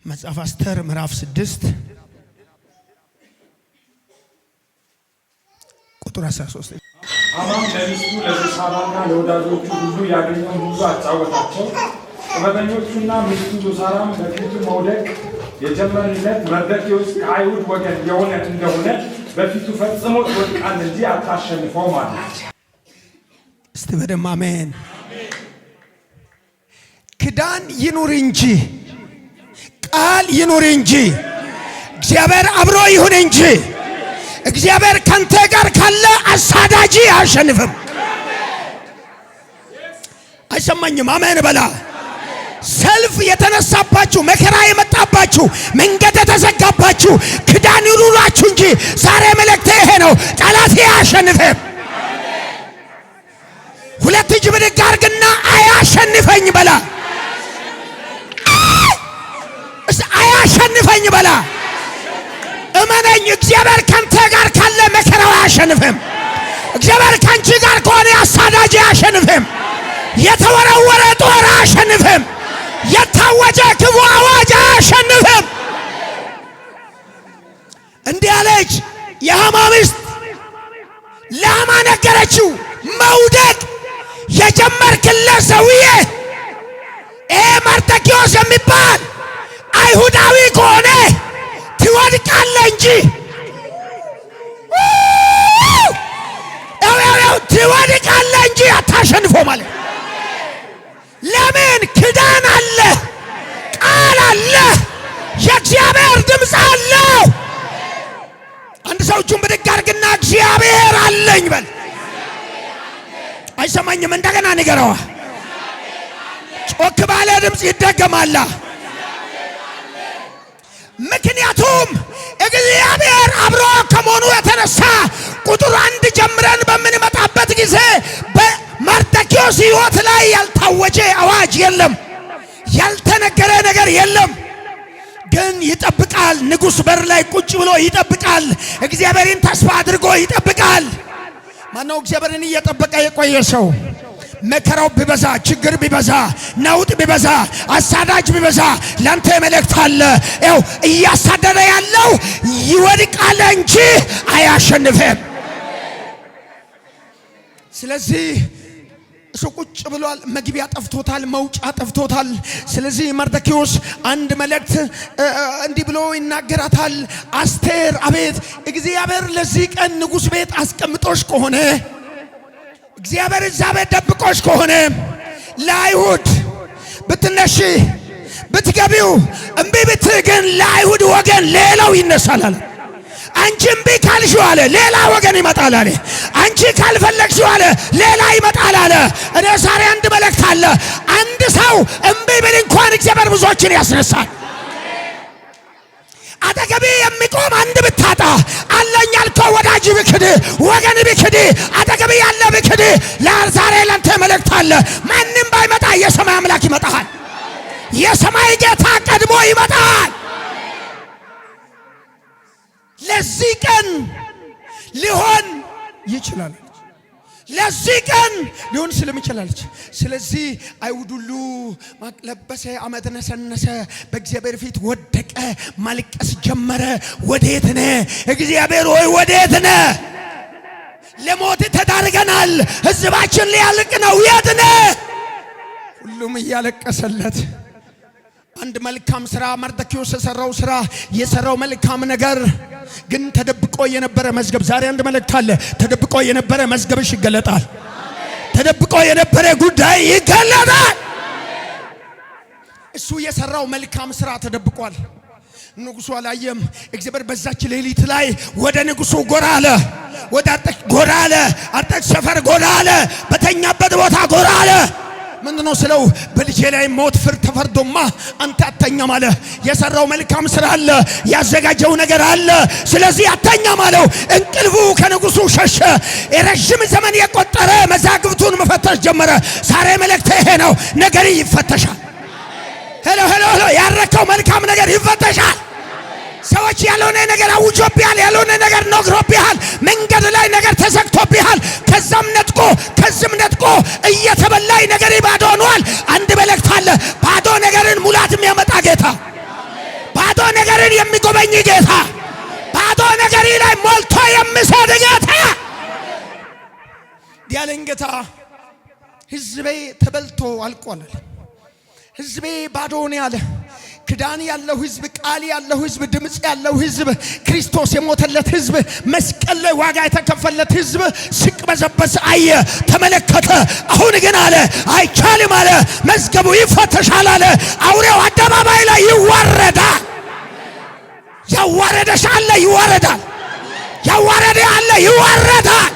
መጽሐፈ አስቴር ምዕራፍ 6 ቁጥር 13 አማም ለሚስቱ ለዞሳራና ለወዳጆቹ ሁሉ ያገኘውን ሁሉ አጫወታቸው። ጥበበኞቹና ሚስቱ ዞሳራም በፊቱ መውደቅ የጀመሩለት መርዶክዮስ ከአይሁድ ወገን የሆነ እንደሆነ በፊቱ ፈጽሞ ይወድቃል እንጂ አታሸንፈው ማለት። እስቲ በደም አሜን። ክዳን ይኑር እንጂ ቃል ይኑር እንጂ እግዚአብሔር አብሮ ይሁን እንጂ እግዚአብሔር ካንተ ጋር ካለ አሳዳጂ አያሸንፍም። አይሰማኝም? አሜን በላ። ሰልፍ የተነሳባችሁ መከራ የመጣባችሁ መንገድ የተዘጋባችሁ ክዳን ይኑራችሁ እንጂ ዛሬ መልእክቴ ይሄ ነው። ጠላት አያሸንፍም። ሁለት እጅ ብድግ አድርግና አያሸንፈኝ በላ። አያሸንፈኝ በላ። እመነኝ፣ እግዚአብሔር ካንተ ጋር ካለ መከራው አያሸንፍም። እግዚአብሔር ካንቺ ጋር ከሆነ አሳዳጅ አያሸንፍም። የተወረወረ ጦር አያሸንፍም። የታወጀ ክፉ አዋጅ አያሸንፍም። እንዲህ አለች የሐማ ሚስት ለሐማ ነገረችው። መውደቅ የጀመርክለት ሰውዬ መርዶክዮስ የሚባል አይሁዳዊ ከሆነ ትወድቃለህ እንጂ ትወድቃለህ እንጂ አታሸንፎ ማለት። ለምን? ክዳን አለ፣ ቃል አለ፣ የእግዚአብሔር ድምፅ አለው። አንድ ሰው እጁን ብድግ አድርግና እግዚአብሔር አለኝ በል። አይሰማኝም? እንደገና ንገረዋ። ጮክ ባለ ድምፅ ይደገማል። ምክንያቱም እግዚአብሔር አብሮ ከመሆኑ የተነሳ ቁጥር 1 ጀምረን በምንመጣበት ጊዜ በመርዶክዮስ ሕይወት ላይ ያልታወጀ አዋጅ የለም፣ ያልተነገረ ነገር የለም። ግን ይጠብቃል። ንጉሥ በር ላይ ቁጭ ብሎ ይጠብቃል። እግዚአብሔርን ተስፋ አድርጎ ይጠብቃል። ማነው እግዚአብሔርን እየጠበቀ የቆየ ሰው? መከራው ቢበዛ፣ ችግር ቢበዛ፣ ነውጥ ቢበዛ፣ አሳዳጅ ቢበዛ ላንተ መልእክት አለ። ያው እያሳደደ ያለው ይወድቃል እንጂ አያሸንፍም። ስለዚህ እሱ ቁጭ ብሏል። መግቢያ ጠፍቶታል፣ መውጫ ጠፍቶታል። ስለዚህ መርዶክዮስ አንድ መልእክት እንዲህ ብሎ ይናገራታል። አስቴር አቤት፣ እግዚአብሔር ለዚህ ቀን ንጉሥ ቤት አስቀምጦሽ ከሆነ እግዚአብሔር እዛ ቤት ደብቆሽ ከሆነ ለአይሁድ ብትነሺ ብትገቢው እምቢ ብትይ ግን ለአይሁድ ወገን ሌላው ይነሳል አለ። አንቺ እምቢ ካልሽው አለ ሌላ ወገን ይመጣል አለ። አንቺ ካልፈለግሽው አለ ሌላ ይመጣል አለ። እኔ ዛሬ አንድ መልእክት አለ። አንድ ሰው እምቢ ብል እንኳን እግዚአብሔር ብዙዎችን ያስነሳል። አጠገቤ የሚቆም አንድ ብታጣ አለኝ ያልከው ወዳጅ ብክድ፣ ወገን ብክድ፣ አጠገቤ ያለ ብክድ፣ ዛሬ ለአንተ መልእክት አለ። ማንም ባይመጣ የሰማይ አምላክ ይመጣል። የሰማይ ጌታ ቀድሞ ይመጣል። ለዚህ ቀን ሊሆን ይችላል። ለዚህ ቀን ሊሆን ስለሚችላልች። ስለዚህ አይሁድ ሁሉ ማቅ ለበሰ፣ አመድ ነሰነሰ፣ በእግዚአብሔር ፊት ወደቀ፣ ማልቀስ ጀመረ። ወዴት ነህ እግዚአብሔር ሆይ ወዴት ነህ? ለሞት ተዳርገናል፣ ህዝባችን ሊያልቅ ነው፣ የት ነህ? ሁሉም እያለቀሰለት አንድ መልካም ስራ መርዶክዮስ የሰራው መልካም ነገር ግን ተደብቆ የነበረ መዝገብ። ዛሬ አንድ መልእክት አለ። ተደብቆ የነበረ መዝገብሽ ይገለጣል። ተደብቆ የነበረ ጉዳይ ይገለጣል። እሱ የሰራው መልካም ስራ ተደብቋል። ንጉሱ አላየም። እግዚአብሔር በዛች ሌሊት ላይ ወደ ንጉሱ ጎራ አለ። ወደ ጎራ አለ። አርጠቅ ሰፈር ጎራ አለ። በተኛበት ቦታ ጎራ አለ። ምንድነው ስለው በልጄ ላይ ሞት ፍርድ ተፈርዶማ አንተ አተኛም አለ። የሰራው መልካም ስራ አለ፣ ያዘጋጀው ነገር አለ። ስለዚህ አተኛም አለው። እንቅልፉ ከንጉሱ ሸሸ። የረጅም ዘመን የቆጠረ መዛግብቱን መፈተሽ ጀመረ። ዛሬ መልእክት ይሄ ነው። ነገር ይፈተሻል። ሄሎ ያረከው መልካም ነገር ይፈተሻል። ሰዎች ሰዎች ያልሆነ ነገር አውጆብሃል፣ ያልሆነ ነገር ነግሮብሃል፣ መንገድ ላይ ነገር ተዘግቶብሃል። ከዛም ነጥቆ ከዝም ነጥቆ እየተበላይ ነገር ባዶ ሆኗል። አንድ መልእክት አለ። ባዶ ነገርን ሙላት የሚያመጣ ጌታ፣ ባዶ ነገርን የሚጎበኝ ጌታ፣ ባዶ ነገር ላይ ሞልቶ የሚሰድ ጌታ ያለኝ ጌታ ሕዝቤ ተበልቶ አልቋል። ሕዝቤ ባዶ ነው ያለ ክዳን ያለው ሕዝብ፣ ቃል ያለው ሕዝብ፣ ድምጽ ያለው ሕዝብ፣ ክርስቶስ የሞተለት ሕዝብ፣ መስቀል ላይ ዋጋ የተከፈለት ሕዝብ ሲቅበዘበዝ አየ፣ ተመለከተ። አሁን ግን አለ አይቻልም አለ፣ መዝገቡ ይፈተሻል አለ። አውሬው አደባባይ ላይ ይዋረዳል። ያዋረደሽ አለ ይዋረዳል፣ ያዋረደ አለ ይዋረዳል።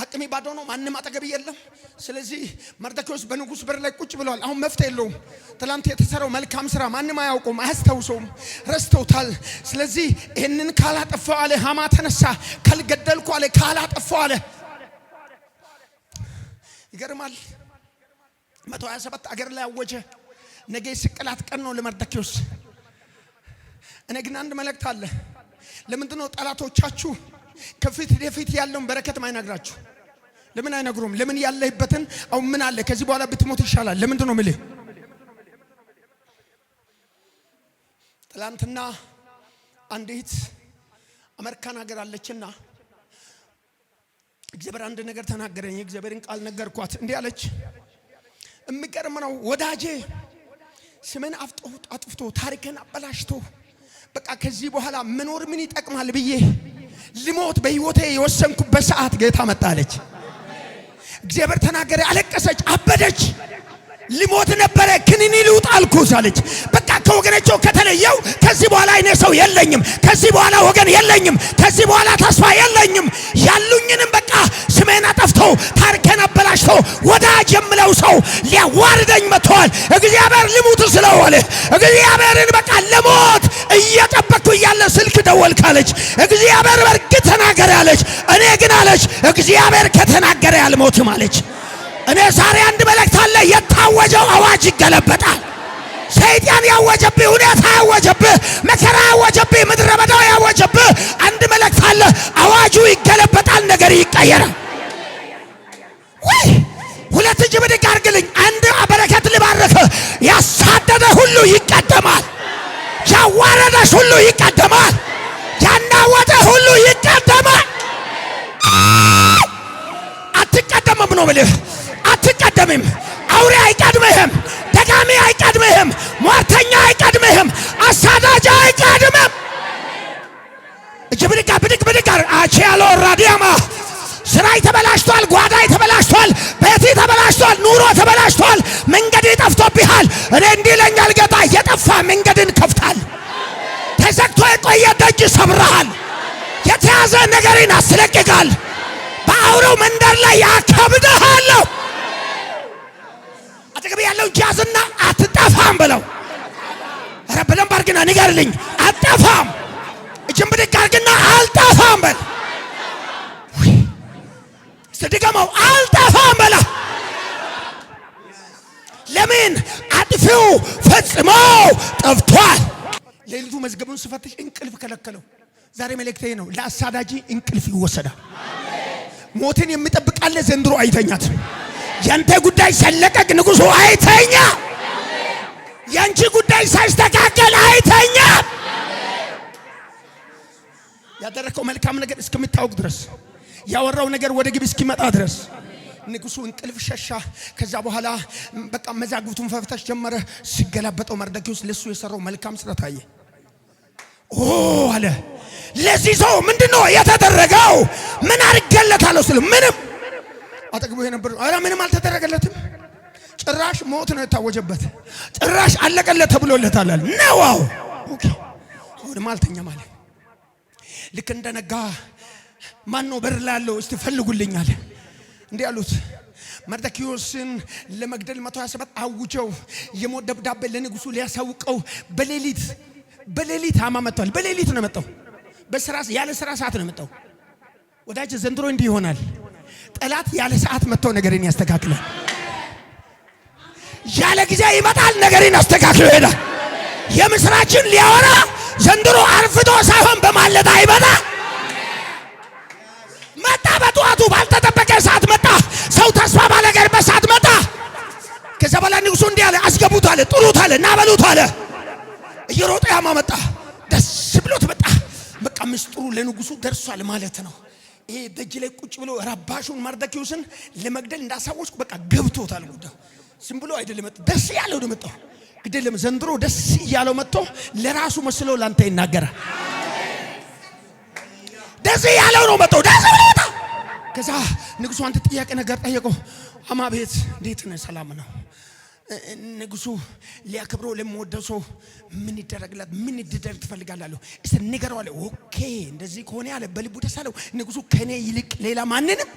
አቅሜ ባዶ ነው፣ ማንም አጠገብ የለም። ስለዚህ መርዶክዮስ በንጉሥ በር ላይ ቁጭ ብሏል። አሁን መፍትሄ የለውም። ትላንት የተሰራው መልካም ስራ ማንም አያውቀውም፣ አያስታውሰውም፣ ረስተውታል። ስለዚህ ይህንን ካላጠፋው አለ ሃማ ተነሳ፣ ካልገደልኩ አለ ካላጠፋው አለ። ይገርማል። 127 አገር ላይ አወጀ። ነገ ስቅላት ቀን ነው ለመርዶክዮስ። እኔ ግን አንድ መልእክት አለ። ለምንድን ነው ጠላቶቻችሁ ከፊት ለፊት ያለውን በረከት ማይነግራችሁ? ለምን አይነግሩም? ለምን ያለህበትን አው ምን አለ ከዚህ በኋላ ብትሞት ይሻላል? ለምንድን ነው የምልህ? ትላንትና አንዲት አሜሪካን ሀገር አለችና እግዚአብሔር አንድ ነገር ተናገረኝ። እግዚአብሔርን ቃል ነገርኳት። እንዲህ አለች፣ የሚገርም ነው ወዳጄ፣ ስምን አጥፍቶ ታሪክን አበላሽቶ በቃ ከዚህ በኋላ መኖር ምን ይጠቅማል ብዬ ልሞት በህይወቴ የወሰንኩበት ሰዓት ጌታ መጣለች። እግዚአብሔር ተናገረ። አለቀሰች፣ አበደች። ልሞት ነበረ ክኒኒ ልውጥ አልኩት አለች። በቃ ከወገኖቼ ከተለየው ከዚህ በኋላ እኔ ሰው የለኝም፣ ከዚህ በኋላ ወገን የለኝም፣ ከዚህ በኋላ ተስፋ የለኝም። ያሉኝንም በቃ ስሜን አጠፍተው ታሪኬን አበላሽተው ወዳጅ የምለው ሰው ሊያዋርደኝ መጥቷል። እግዚአብሔር ልሙት ስለሆነ እግዚአብሔርን በቃ ለሞት እየጠበቅኩ እያለ ስልክ ደወልካለች። እግዚአብሔር በርግጥ ተናገረ አለች። እኔ ግን አለች እግዚአብሔር ከተናገረ ያልሞትም አለች። እኔ ዛሬ አንድ መልእክት አለ። የታወጀው አዋጅ ይገለበጣል። ሰይጣን ያወጀብህ፣ ሁኔታ ያወጀብህ፣ መከራ ያወጀብህ፣ ምድረ በዳው ያወጀብህ አንድ መልእክት አለ። አዋጁ ይገለበጣል፣ ነገር ይቀየራል። ወይ ሁለት እጅ ብድግ አድርግልኝ። አንድ በረከት ልባርክ። ያሳደደ ሁሉ ይቀደማል። ያዋረደሽ ሁሉ ይቀደማል። ያናወጠ ሁሉ ይቀደማል። አትቀደምም ነው ብለህ አትቀደምም። አውሬ አይቀድምህም፣ ደጋሚ አይቀድምህም፣ ሟርተኛ አይቀድምህም፣ አሳዳጅ አይቀድምህም። እጅ ብድግ ብድግ አቺ ያለው ራዲያማ ስራይ ተበላሽቷል፣ ጓዳይ ተበላሽቷል፣ ቤቴ ተበላሽቷል፣ ኑሮ ተበላሽቷል፣ መንገድ ጠፍቶብሃል። እኔ እንዲህ ይለኛል ጌታ፣ የጠፋ መንገድን ከፍታል። ተዘግቶ የቆየ ደጅ ሰብረሃል። የተያዘ ነገርን አስለቅቃል። በአውሬው መንደር ላይ ያከብድሃለሁ። አጠገብ ያለው ጃዝና አትጠፋም በለው። ኧረ በደንብ አድርግና ንገርልኝ፣ አትጠፋም። እጅን ብድግ አድርግና አልጠፋም በል። ስድገመው አልጠፋም በላ። ለምን? አጥፊው ፈጽሞ ጠፍቷል። ሌሊቱ መዝገቡን ስፈትሽ እንቅልፍ ከለከለው። ዛሬ መልእክቴ ነው፣ ለአሳዳጂ እንቅልፍ ይወሰዳል። ሞትን የሚጠብቃለ ዘንድሮ አይተኛት። ያንተ ጉዳይ ሰለቀቅ ንጉሱ አይተኛ። ያንቺ ጉዳይ ሳይስተካከል አይተኛ። ያደረከው መልካም ነገር እስከምታውቅ ድረስ፣ ያወራው ነገር ወደ ግብ እስኪመጣ ድረስ ንጉሱ እንቅልፍ ሸሻ። ከዛ በኋላ በቃ መዛግብቱን ፈፍተሽ ጀመረ። ሲገላበጠው መርዶክዮስ ለሱ የሰራው መልካም ስራ ታየ። ኦ አለ፣ ለዚህ ሰው ምንድነው የተደረገው? ምን አድርገለታለሁ ስለ ምንም አጠግቦ የነበር አረ ምንም አልተደረገለትም። ጭራሽ ሞት ነው የታወጀበት። ጭራሽ አለቀለት ተብሎለታል ነው። ኦኬ አሁን ማልተኛ ማለት ልክ እንደነጋ ማን ነው በር ላይ ያለው እስቲ ፈልጉልኝ አለ። እንዲህ አሉት፣ መርዶክዮስን ለመግደል 127 አውጀው የሞት ደብዳቤ ለንጉሱ ሊያሳውቀው በሌሊት ሃማ መጥቷል። በሌሊት ነው መጣው። በስራ ያለ ስራ ሰዓት ነው መጣው። ወዳጅ ዘንድሮ እንዲህ ይሆናል። ጠላት ያለ ሰዓት መጥቶ ነገርን ያስተካክላል። ያለ ጊዜ ይመጣል፣ ነገርን ያስተካክለው ይሄዳል። የምስራችን ሊያወራ ዘንድሮ አርፍዶ ሳይሆን በማለዳ ይመጣ። መጣ በጠዋቱ ባልተጠበቀ ሰዓት መጣ። ሰው ተስፋ ባለገርበት ሰዓት መጣ። ከዛ በኋላ ንጉሡ እንዲህ አለ፣ አስገቡት አለ፣ ጥሩት አለ፣ ናበሉት አለ። እየሮጠ ያማ መጣ። ደስ ብሎት መጣ። በቃ ምስጢሩ ለንጉሡ ደርሷል ማለት ነው። ይሄ ደጅ ላይ ቁጭ ብሎ ረባሹን መርዶክዮስን ለመግደል እንዳሳወች በቃ ገብቶታል ጉዳዩ። ዝም ብሎ አይደለም መጣ፣ ደስ ያለው ነው መጣው። ግዴለም ዘንድሮ ደስ ያለው መጥቶ ለራሱ መስሎ ላንተ ይናገራል። ደስ ያለው ነው መጣው፣ ደስ ብሎ መጣ። ከዛ ንጉሡ አንተ ጥያቄ ነገር ጠየቀው። አማ ቤት እንዴት ነው? ሰላም ነው? ንጉሡ ሊያከብረው ለምወደው ሰው ምን ይደረግላት? ምን ይደረግ ትፈልጋለህ? እስቲ ንገረው አለ። ኦኬ እንደዚህ ከሆነ ያለ በልቡ ደስ አለው። ንጉሡ ከኔ ይልቅ ሌላ ማንንም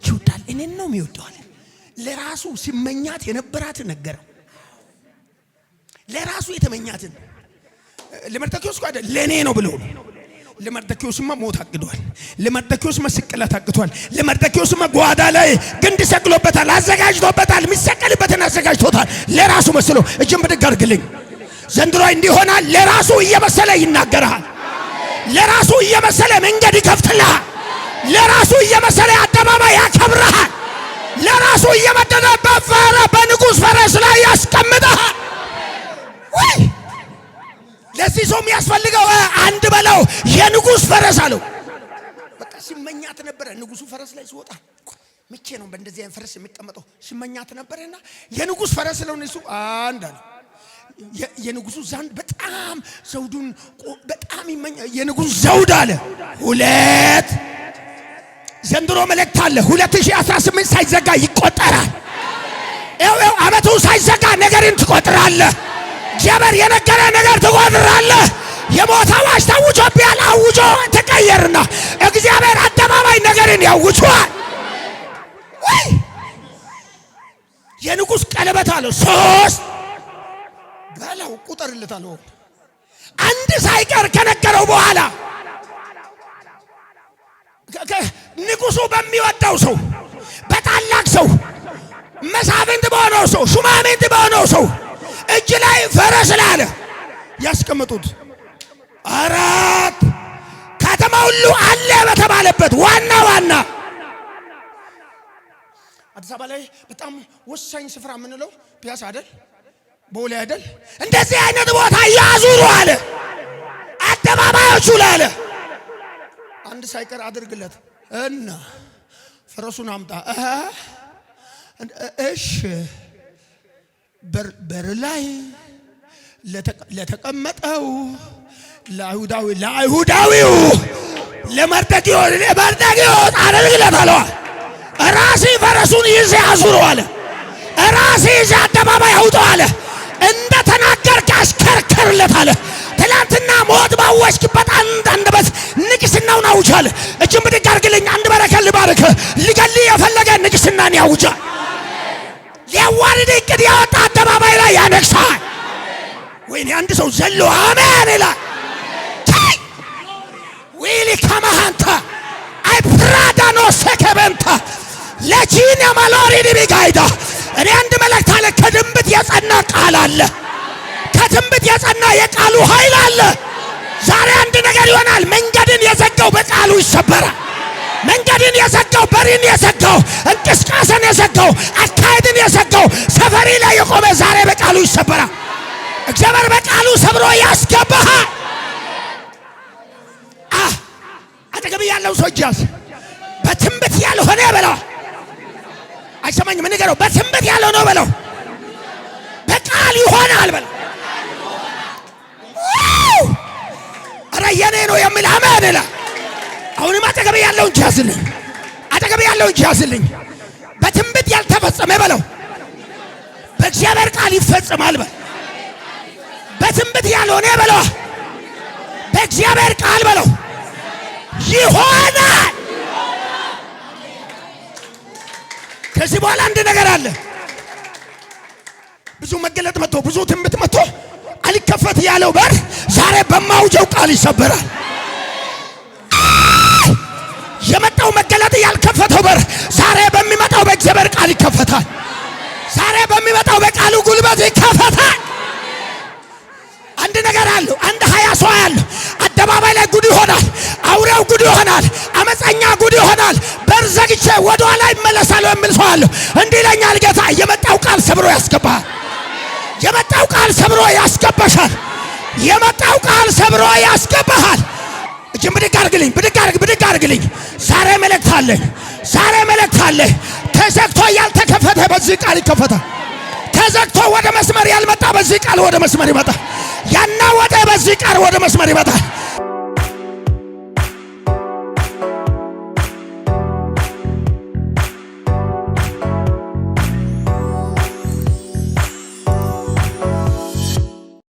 ይወዳል፣ እኔን ነው የሚወደው አለ። ለራሱ ሲመኛት የነበራት ነገረው። ለራሱ የተመኛትን ለመርዶክዮስ አይደል ለኔ ነው ብሎ ለመርዶክዮስማ ሞት አቅዷል። ለመርዶክዮስማ ስቅላት አቅቷል። ለመርዶክዮስማ ጓዳ ላይ ግንድ ሰቅሎበታል፣ አዘጋጅቶበታል። የሚሰቀልበትን አዘጋጅቶታል። ለራሱ መስሎ እጅን ብድግ አድርግልኝ። ዘንድሮ እንዲሆናል። ለራሱ እየመሰለ ይናገራል። ለራሱ እየመሰለ መንገድ ይከፍትልሃል። ለራሱ እየመሰለ አደባባይ ያከብርሃል። ለራሱ እየመደደ በንጉሥ ፈረስ ላይ ያስቀምጥሃል። ወይ ለዚህ ሰው የሚያስፈልገው አንድ በለው የንጉሥ ፈረስ አለው። በቃ ሲመኛት ነበረ። ንጉሡ ፈረስ ላይ ሲወጣ መቼ ነው በእንደዚህ አይነት ፈረስ የሚቀመጠው? ሲመኛት ነበርና የንጉሥ ፈረስ ነው እሱ አንድ አለ። የንጉሡ ዘውድ በጣም ዘውዱን በጣም ይመኛ። የንጉሥ ዘውድ አለ ሁለት። ዘንድሮ መልእክት አለ። 2018 ሳይዘጋ ይቆጠራል። ይኸው አመቱ ሳይዘጋ ነገርን ትቆጥራለህ። እግዚአብሔር የነገረ ነገር ትቆጥራለህ። የሞት አዋጅ ታውጆብሃል። አውጆ ተቀየርና እግዚአብሔር አደባባይ ነገርን ያውጇል። ወይ የንጉሥ ቀለበት አለው 3 በለው ቁጥርልታለሁ። አንድ ሳይቀር ከነገረው በኋላ ንጉሡ በሚወደው ሰው፣ በታላቅ ሰው፣ መሳፍንት በሆነው ሰው፣ ሹማምንት በሆነው ሰው እጅ ላይ ፈረስ ላይ አለ ያስቀምጡት። 4 ከተማ ሁሉ አለ በተባለበት ዋና አዲስ አበባ ላይ በጣም ወሳኝ ስፍራ የምንለው ፒያሳ አይደል? ቦሌ አይደል? እንደዚህ አይነት ቦታ ያዙሩ አለ። አደባባዮቹ ላይ አለ። አንድ ሳይቀር አድርግለት እና ፈረሱን አምጣ። እሺ በር ላይ ለተቀመጠው ለአይሁዳዊው ለመርዶክዮስ አድርግለት አለው። ራሴ ፈረሱን ይዤ አዙረው አለ። ራሴ ይዤ አደባባይ አውጣው አለ። እንደ ተናገርክ አሽከርከርለት አለ። ትላንትና ሞት ባወጅክበት አንደበት ንግስናውን አውጃል። እጅን ብድግ አድርግልኝ። አንድ በረከት ልባርክ። ሊገልህ የፈለገ ንግስናን ያውጃል። ሊያዋርድ እቅድ ያወጣ አደባባይ ላይ ያነግሳል። ወይኔ አንድ ሰው ዘሎ አሜን ይላል። ዊሊ ከማሃንታ አይ ፕራዳኖ ሰከበንታ ለጂና ማሎሪ ዲቢጋይዳ እኔ አንድ መልእክት አለ። ከትንቢት የጸና ቃል አለ። ከትንቢት የጸና የቃሉ ኃይል አለ። ዛሬ አንድ ነገር ይሆናል። መንገድን የዘጋው በቃሉ ይሰበራል። መንገድን የዘጋው፣ በሪን የዘጋው፣ እንቅስቃሴን የዘጋው፣ አካሄድን የዘጋው፣ ሰፈሪ ላይ የቆመ ዛሬ በቃሉ ይሰበራል። እግዚአብሔር በቃሉ ሰብሮ ያስገባሃል። አጠገብ ያለው ሰው እጃዝ በትንቢት ያልሆነ በለው። አይሰማኝም? ምን ንገረው። በትንቢት ያለው ነው በለው። በቃል ይሆናል በለው። ኧረ የኔ ነው የሚል አሜን ይላል። አሁንም አጠገብ ያለውን ጃዝልኝ። አጠገብ ያለውን ጃዝልኝ። በትንቢት ያልተፈጸመ በለው በእግዚአብሔር ቃል ይፈጸማል በል። በትንቢት ያልሆነ በለው በእግዚአብሔር ቃል በለው ይሆናል። ከዚህ በኋላ አንድ ነገር አለ። ብዙ መገለጥ መጥቶ ብዙ ትንቢት መጥቶ አልከፈት ያለው በር ዛሬ በማውጀው ቃል ይሰበራል። የመጣው መገለጥ ያልከፈተው በር ዛሬ በሚመጣው በእግዚአብሔር ቃል ይከፈታል። ዛሬ በሚመጣው በቃሉ ጉልበት ይከፈታል። አንድ ነገር አለው። አንድ 20 ሰው ያለው አደባባይ ላይ ጉድ ይሆናል። አውሬው ጉድ ይሆናል። አመፀኛ ጉድ ይሆናል። በር ዘግቼ ወደ ኋላ ይመለሳለሁ የሚል ሰው አለው። እንዲህ ይለኛል ጌታ፣ የመጣው ቃል ሰብሮ ያስገባል። የመጣው ቃል ሰብሮ ያስገባሻል። የመጣው ቃል ሰብሮ ያስገባሃል። እጅን ብድግ አድርግልኝ፣ ብድግ አድርግልኝ። ዛሬ መልእክት አለ። ዛሬ መልእክት አለ። ተዘግቶ ያልተከፈተ በዚህ ቃል ይከፈታል። ተዘግቶ ወደ መስመር ያልመጣ በዚህ ቃል ወደ መስመር ይመጣል። ያናወጠ በዚህ ቃል ወደ መስመር ይመጣል።